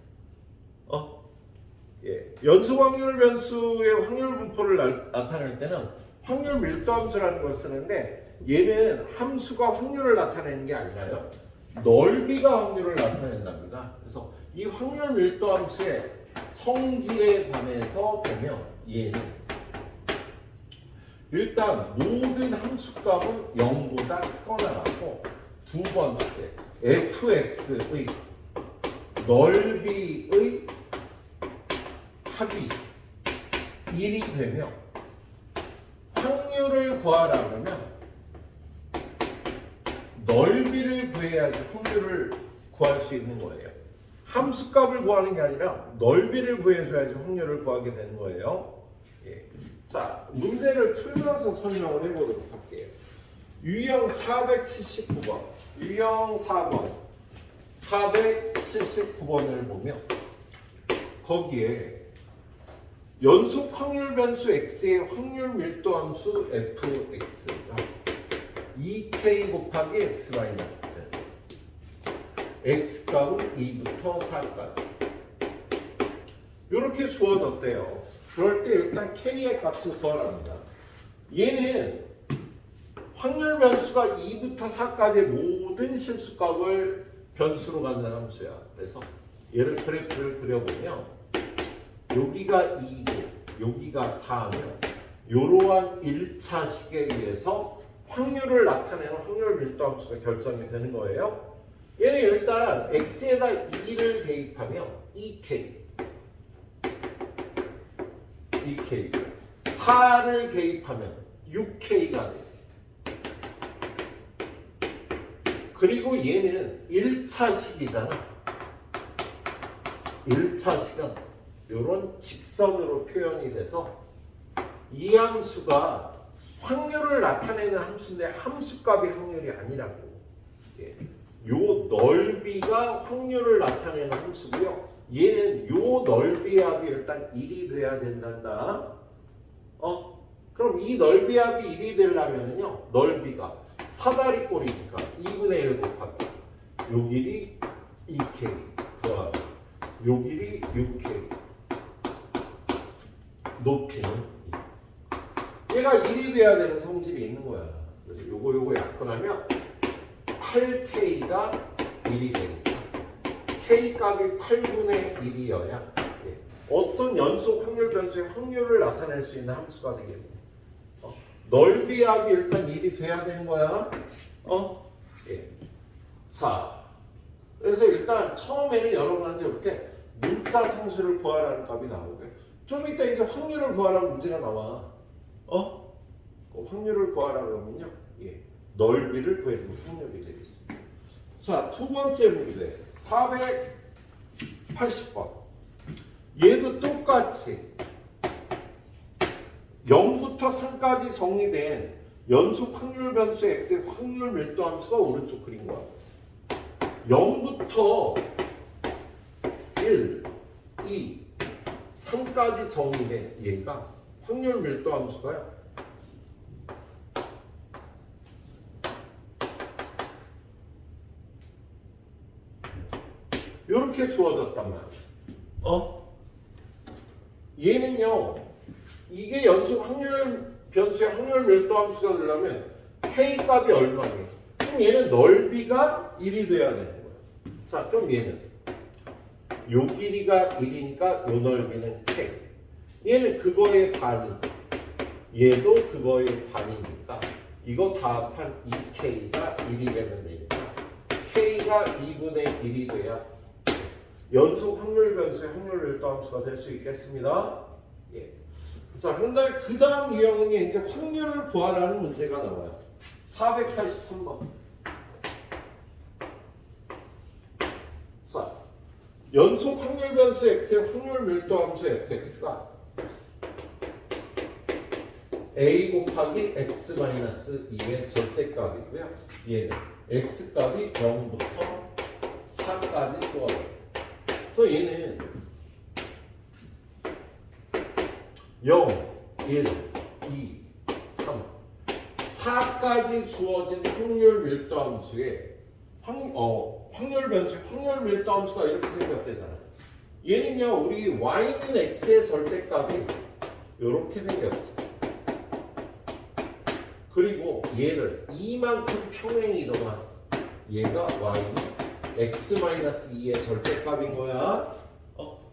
연속 확률 변수의 확률 분포를 나타낼 때는 확률 밀도 함수라는 걸 쓰는데, 얘는 함수가 확률을 나타내는 게 아니라요, 넓이가 확률을 나타낸답니다. 그래서 이 확률 밀도 함수의 성질에 관해서 보면 얘는 일단 모든 함수값은 0보다 크거나 같고, 두 번째 fx의 넓이의 합이 1이 되며, 확률을 구하라 그러면 넓이를 구해야지 확률을 구할 수 있는 거예요. 함수값을 구하는 게 아니라 넓이를 구해줘야지 확률을 구하게 되는 거예요. 자, 문제를 풀면서 설명을 해보도록 할게요. 유형 479번, 유형 4번 479번을 보면 거기에 연속 확률 변수 x의 확률 밀도 함수 fx가 2k 곱하기 x 마이너스 x값은 2부터 4까지. 이렇게 주어졌대요. 그럴 때 일단 k의 값을 구하랍니다. 얘는 확률 변수가 2부터 4까지의 모든 실수값을 변수로 갖는 함수야. 그래서 얘를 그래프를 그려보면 여기가 2고 여기가 4면 이러한 1차 식에 의해서 확률을 나타내는 확률 밀도 함수가 결정이 되는 거예요. 얘는 일단 x에다 2를 대입하면 2k 4를 대입하면 6k가 되지. 그리고 얘는 1차 식이잖아. 1차 식은 이런 직선으로 표현이 돼서 이 함수가 확률을 나타내는 함수인데 함수값이 확률이 아니라고. 예. 요 넓이가 확률을 나타내는 함수고요. 얘는 요 넓이 합이 일단 1이 돼야 된단다. 그럼 이 넓이 합이 1이 되려면요. 넓이가 사다리 꼴이니까 2분의 1 곱하기 요 길이 2k 더하기 요 길이 6k 높이는 2. 얘가 1이 돼야 되는 성질이 있는 거야. 그래서 요거 약분하면 8k가 1이 되니까 k 값이 8분의 1이어야 어떤 연속 확률 변수의 확률을 나타낼 수 있는 함수가 되겠네. 넓이 합이 일단 1이 돼야 되는 거야. 예. 자, 그래서 일단 처음에는 여러분한테 이렇게 문자 상수를 구하라는 값이 나오고요. 좀 이따 이제 확률을 구하라는 문제가 나와. 그 확률을 구하라 그러면요. 예. 넓이를 구해주면 확률이 되겠습니다. 자, 두 번째 문제 480번. 얘도 똑같이 0부터 3까지 정리된 연속 확률 변수 x의 확률 밀도 함수가 오른쪽 그린 거야. 0부터 1, 2, 3까지 정리된 얘가 확률 밀도 함수가요. 이렇게 주어졌단 말이야. 얘는요. 이게 연속 확률 변수의 확률 밀도 함수가 되려면 k 값이 얼마예요? 그럼 얘는 넓이가 1이 돼야 되는 거야. 자, 그럼 얘는 요 길이가 1이니까 요 넓이는 k. 얘는 그거의 반이고 얘도 그거의 반이니까 이거 다 합한 2k가 1이 되면 되니까 k가 2분의 1이 돼야 연속 확률 변수의 확률 밀도 함수가 될 수 있겠습니다. 예. 자, 그런데 그 다음 유형은 이제 확률을 구하라는 문제가 나와요. 483번. 자, 연속 확률 변수 x의 확률 밀도 함수 fx가 a 곱하기 x-2의 절대값이고요. 얘는 x값이 0부터 4까지 주어져요. 그래서 얘는 0, 1, 2, 3, 4까지 주어진 확률 밀도 함수의 확률 변수 확률 밀도 함수가 이렇게 생겼대잖아. 얘는요, 우리 y는 x의 절대값이 이렇게 생겼지. 그리고 얘를 이만큼 평행이동한 얘가 y는 x-2의 절대값인 거야.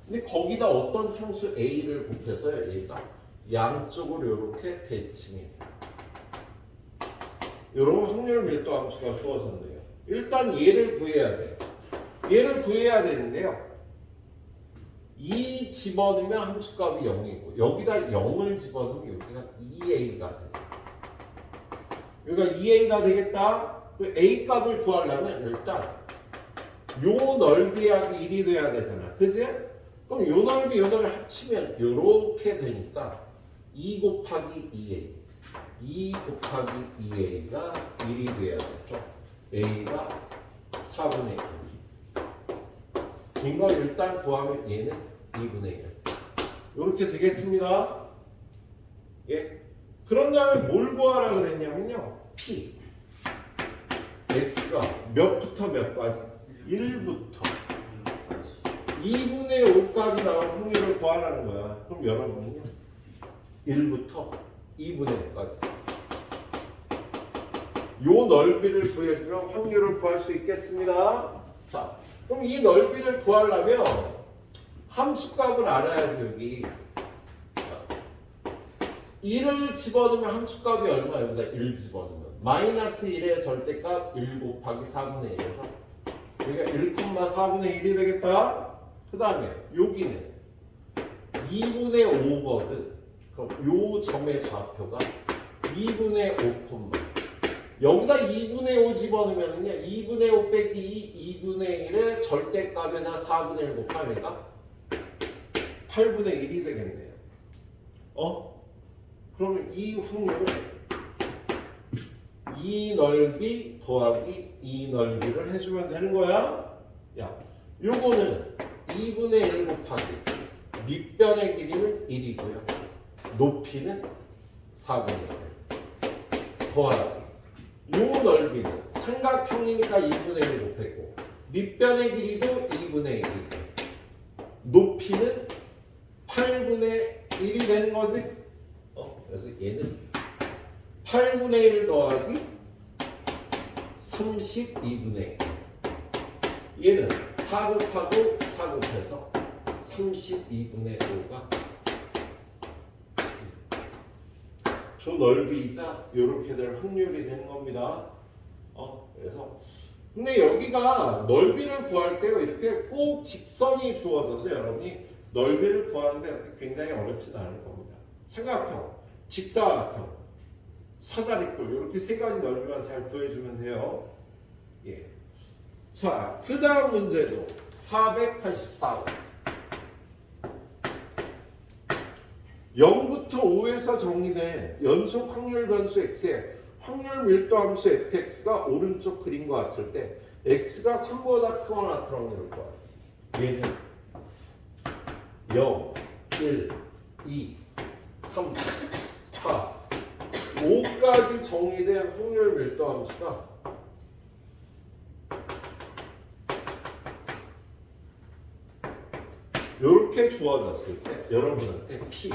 근데 거기다 어떤 상수 a를 곱해서 얘가 양쪽으로 이렇게 대칭해. 이런 확률 밀도 함수가 주어졌네요. 일단 얘를 구해야 돼요. 얘를 구해야 되는데요. 2 집어넣으면 함수값이 0이고 여기다 0을 집어넣으면 여기가 2a가 돼. 여기가 2a가 되겠다. a 값을 구하려면 일단 요 넓이 합이 1이 돼야 되잖아. 그지? 그럼 요 넓이 요 넓이 합치면 이렇게 되니까 2 곱하기 2a 2 곱하기 2a가 1이 돼야 돼서 a가 4분의 1. 이걸 일단 구하면 얘는 2분의 1. 이렇게 되겠습니다. 예. 그런 다음에 뭘 구하라 그랬냐면요. p x가 몇부터 몇까지? 1부터 2분의 5까지 나올 확률을 구하라는 거야. 그럼 여러분은요 1부터 2분의 5까지 요 넓이를 구해주면 확률을 구할 수 있겠습니다. 자, 그럼 이 넓이를 구하려면 함수값을 알아야지. 여기 1을 집어넣으면 함수값이 얼마? 여기다 1 집어넣으면 마이너스 1의 절대값 1 곱하기 4분의 1에서 여기가 1,4분의 1이 되겠다. 그 다음에 여기는 2분의 5거든. 그럼 요 점의 좌표가 2분의 5, 여기다 2분의 5 집어넣으면요 2분의 5 빼기 2, 2분의 1의 절대값에다 4분의 1 곱하니까 8분의 1이 되겠네요. 그러면 이 확률을 이 넓이 더하기 이 넓이를 해주면 되는 거야. 야, 요거는 2분의 1 곱하기 밑변의 길이는 1이고요. 높이는 4분의 1 더하기 요 넓이는 삼각형이니까 2분의 1 곱했고 밑변의 길이도 2분의 1이고 높이는 8분의 1이 되는 거지. 그래서 얘는 8분의 1 더하기 32분의 1. 얘는 4 곱하고 4 곱해서 32분의 5가 저 넓이이자 이렇게 될 확률이 되는 겁니다. 그래서 근데 여기가 넓이를 구할 때 이렇게 꼭 직선이 주어져서 여러분이 넓이를 구하는데 굉장히 어렵지는 않을 겁니다. 삼각형, 직사각형, 사다리꼴 이렇게 세 가지 넓이만 잘 구해주면 돼요. 예. 자, 그 다음 문제도 484번. 0부터 5에서 정의된 연속 확률 변수 x의 확률 밀도 함수 fx가 오른쪽 그림과 같을 때 x가 3보다 크거나 같은 확률을 구하라. 얘는 0, 1, 2, 3, 4, 5까지 정의된 확률 밀도 함수가 이렇게 주어졌을 때 여러분한테 P,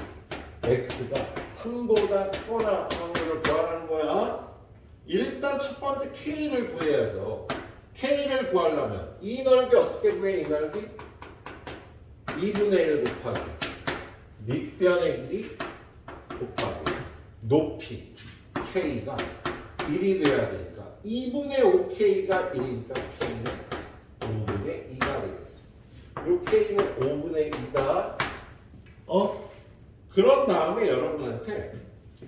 X가 3보다 크거나 확률을 구하라는 거야. 일단 첫 번째 K를 구해야죠. K를 구하려면 이 넓이 어떻게 구해? 이 넓이 2분의 1 곱하기 밑변의 길이 곱하기 높이 K가 1이 돼야 되니까 2분의 5K가 1이니까 K는 5분의 2가 되겠습니다. 요 K는 5분의 2다. 그런 다음에 여러분한테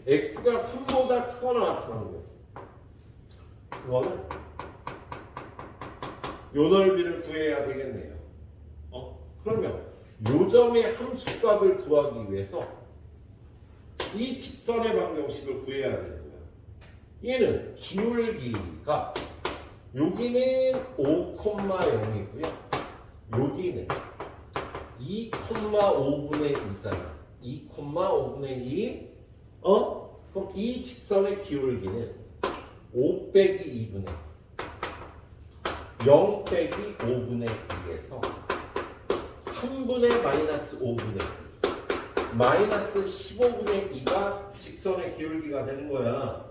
X가 3보다 크거나 같은 확률. 그거는 요 넓이를 구해야 되겠네요. 그러면 요 점의 함수값을 구하기 위해서 이 직선의 방정식을 구해야 되는 거야. 얘는 기울기가 여기는 5,0이고요. 여기는 2,5분의 2잖아. 2,5분의 2. 그럼 이 직선의 기울기는 5 빼기 2분의 0 빼기 5분의 2에서 3분의 마이너스 5분의 2 마이너스 15분의 2가 직선의 기울기가 되는 거야.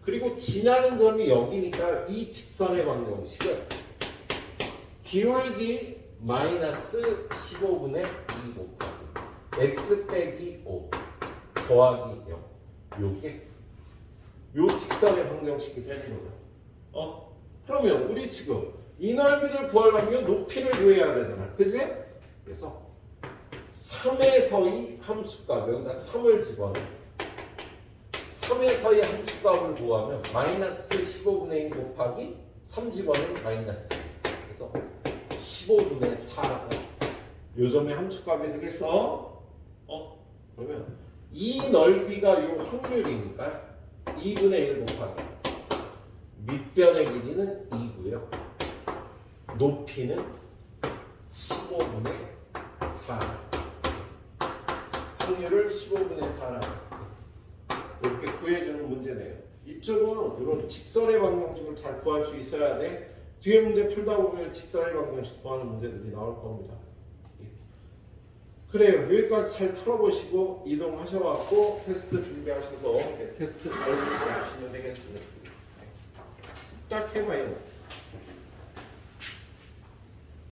그리고 지나는 점이 여기니까 이 직선의 방정식은 기울기 마이너스 15분의 2 곱하기 x 빼기 5 더하기 0 요게 요 직선의 방정식이 되는 거야. 그러면 우리 지금 이 넓이를 구하려면 높이를 구해야 되잖아. 그지? 그래서 3에서의 함수값 여기다 3을 집어넣어. 3에서의 함수값을 구하면 마이너스 15분의 2 곱하기 3 집어넣으면 마이너스 2. 그래서 15분의 4가 요 점의 함수값이 되겠어? 그러면 이 넓이가 요 확률이니까 2분의 1 곱하기 밑변의 길이는 2고요. 높이는 15분의 4. 확률을 15분의 4라고 이렇게 구해주는 문제네요. 이쪽은 이런 직선의 방정식을 잘 구할 수 있어야 돼. 뒤에 문제 풀다 보면 직사의 방정식 구하는 문제들이 나올 겁니다. 그래요. 여기까지 잘 풀어보시고 이동하셔갖고 테스트 준비하셔서 테스트 잘 보시면 되겠습니다. 딱 해봐요.